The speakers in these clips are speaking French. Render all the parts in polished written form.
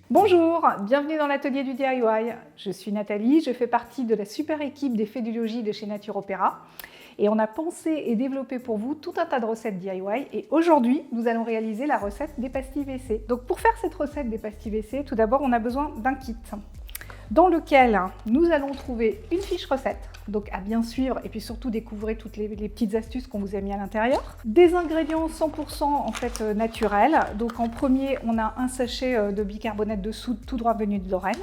Bonjour, bienvenue dans l'atelier du DIY. Je suis Nathalie, je fais partie de la super équipe des Fées du Logis de chez Nature Opéra. Et on a pensé et développé pour vous tout un tas de recettes DIY. Et aujourd'hui, nous allons réaliser la recette des pastilles WC. Donc pour faire cette recette des pastilles WC, tout d'abord, on a besoin d'un kit dans lequel nous allons trouver une fiche recette, donc à bien suivre, et puis surtout découvrir toutes les petites astuces qu'on vous a mis à l'intérieur. Des ingrédients 100% en fait naturels. Donc en premier, on a un sachet de bicarbonate de soude tout droit venu de Lorraine.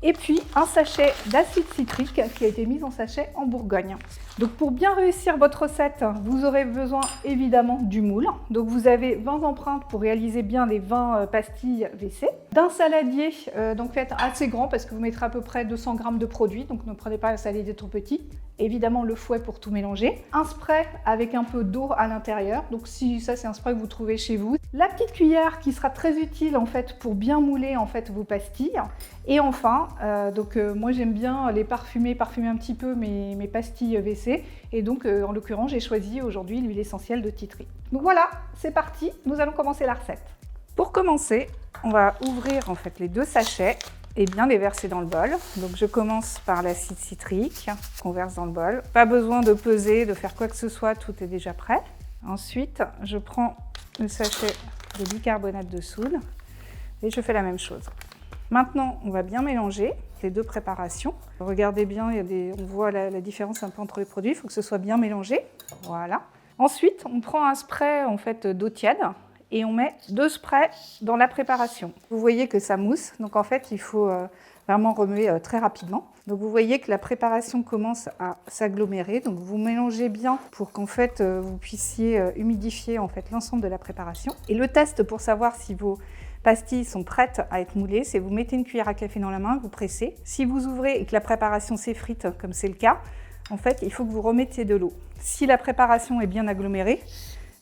Et puis un sachet d'acide citrique qui a été mis en sachet en Bourgogne. Donc pour bien réussir votre recette, vous aurez besoin évidemment du moule. Donc vous avez 20 empreintes pour réaliser bien les 20 pastilles WC. D'un saladier, donc faites assez grand parce que vous mettrez à peu près 200 g de produit. Donc ne prenez pas un saladier trop petit. Évidemment le fouet pour tout mélanger. Un spray avec un peu d'eau à l'intérieur. Donc si ça c'est un spray que vous trouvez chez vous. La petite cuillère qui sera très utile en fait pour bien mouler en fait vos pastilles. Et enfin, moi j'aime bien les parfumer un petit peu mes pastilles WC. Et donc en l'occurrence j'ai choisi aujourd'hui l'huile essentielle de Titri. Donc voilà, c'est parti, nous allons commencer la recette. Pour commencer, on va ouvrir en fait les deux sachets et bien les verser dans le bol. Donc je commence par l'acide citrique qu'on verse dans le bol. Pas besoin de peser, de faire quoi que ce soit, tout est déjà prêt. Ensuite, je prends le sachet de bicarbonate de soude et je fais la même chose. Maintenant, on va bien mélanger les deux préparations. Regardez bien, on voit la différence un peu entre les produits. Il faut que ce soit bien mélangé. Voilà. Ensuite, on prend un spray en fait, d'eau tiède et on met 2 sprays dans la préparation. Vous voyez que ça mousse, donc en fait, il faut vraiment remuer très rapidement. Donc vous voyez que la préparation commence à s'agglomérer. Donc vous mélangez bien pour qu'en fait, vous puissiez humidifier en fait, l'ensemble de la préparation. Et le test pour savoir si vos pastilles sont prêtes à être moulées, c'est vous mettez une cuillère à café dans la main, vous pressez. Si vous ouvrez et que la préparation s'effrite, comme c'est le cas, en fait, il faut que vous remettiez de l'eau. Si la préparation est bien agglomérée,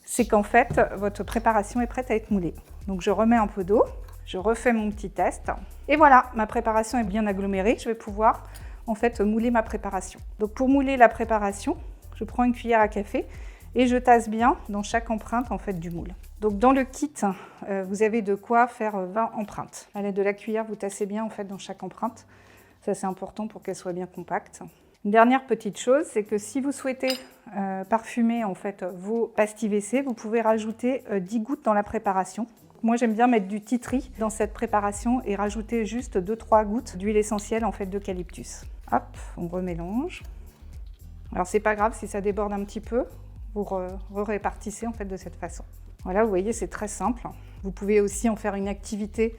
c'est qu'en fait, votre préparation est prête à être moulée. Donc je remets un peu d'eau, je refais mon petit test. Et voilà, ma préparation est bien agglomérée. Je vais pouvoir en fait mouler ma préparation. Donc pour mouler la préparation, je prends une cuillère à café et je tasse bien dans chaque empreinte en fait du moule. Donc dans le kit, vous avez de quoi faire 20 empreintes. À l'aide de la cuillère, vous tassez bien en fait dans chaque empreinte. Ça c'est important pour qu'elle soit bien compacte. Une dernière petite chose, c'est que si vous souhaitez parfumer en fait vos pastilles WC, vous pouvez rajouter 10 gouttes dans la préparation. Moi j'aime bien mettre du titri dans cette préparation et rajouter juste 2-3 gouttes d'huile essentielle en fait d'eucalyptus. Hop, on remélange. Alors c'est pas grave si ça déborde un petit peu, vous répartissez en fait de cette façon. Voilà, vous voyez, c'est très simple. Vous pouvez aussi en faire une activité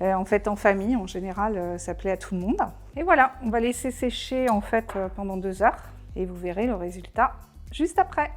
en fait en famille. En général, ça plaît à tout le monde. Et voilà, on va laisser sécher en fait pendant 2 heures et vous verrez le résultat juste après.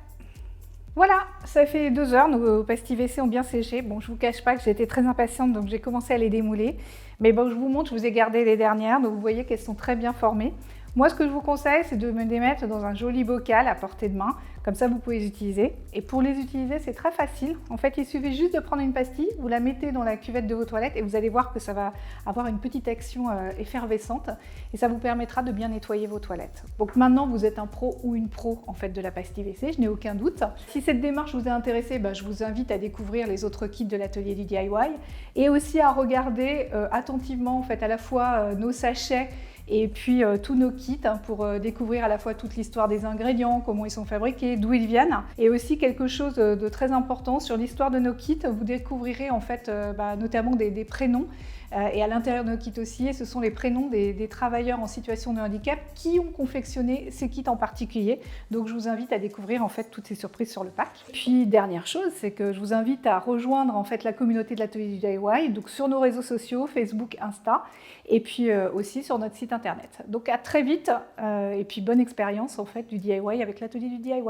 Voilà, ça fait 2 heures, nos pastilles WC ont bien séché. Bon, je ne vous cache pas que j'étais très impatiente, donc j'ai commencé à les démouler. Mais bon, je vous montre, je vous ai gardé les dernières, donc vous voyez qu'elles sont très bien formées. Moi, ce que je vous conseille, c'est de me les mettre dans un joli bocal à portée de main. Comme ça, vous pouvez les utiliser. Et pour les utiliser, c'est très facile. En fait, il suffit juste de prendre une pastille, vous la mettez dans la cuvette de vos toilettes et vous allez voir que ça va avoir une petite action effervescente et ça vous permettra de bien nettoyer vos toilettes. Donc maintenant, vous êtes un pro ou une pro en fait de la pastille WC, je n'ai aucun doute. Si cette démarche vous a intéressé, je vous invite à découvrir les autres kits de l'atelier du DIY et aussi à regarder attentivement en fait à la fois nos sachets et puis tous nos kits pour découvrir à la fois toute l'histoire des ingrédients, comment ils sont fabriqués, d'où ils viennent. Et aussi quelque chose de très important sur l'histoire de nos kits, vous découvrirez en fait notamment des prénoms. Et à l'intérieur de nos kits aussi, et ce sont les prénoms des travailleurs en situation de handicap qui ont confectionné ces kits en particulier. Donc je vous invite à découvrir en fait toutes ces surprises sur le pack. Puis dernière chose, c'est que je vous invite à rejoindre en fait la communauté de l'atelier du DIY, donc sur nos réseaux sociaux, Facebook, Insta, et puis aussi sur notre site internet. Donc à très vite, et puis bonne expérience en fait du DIY avec l'atelier du DIY.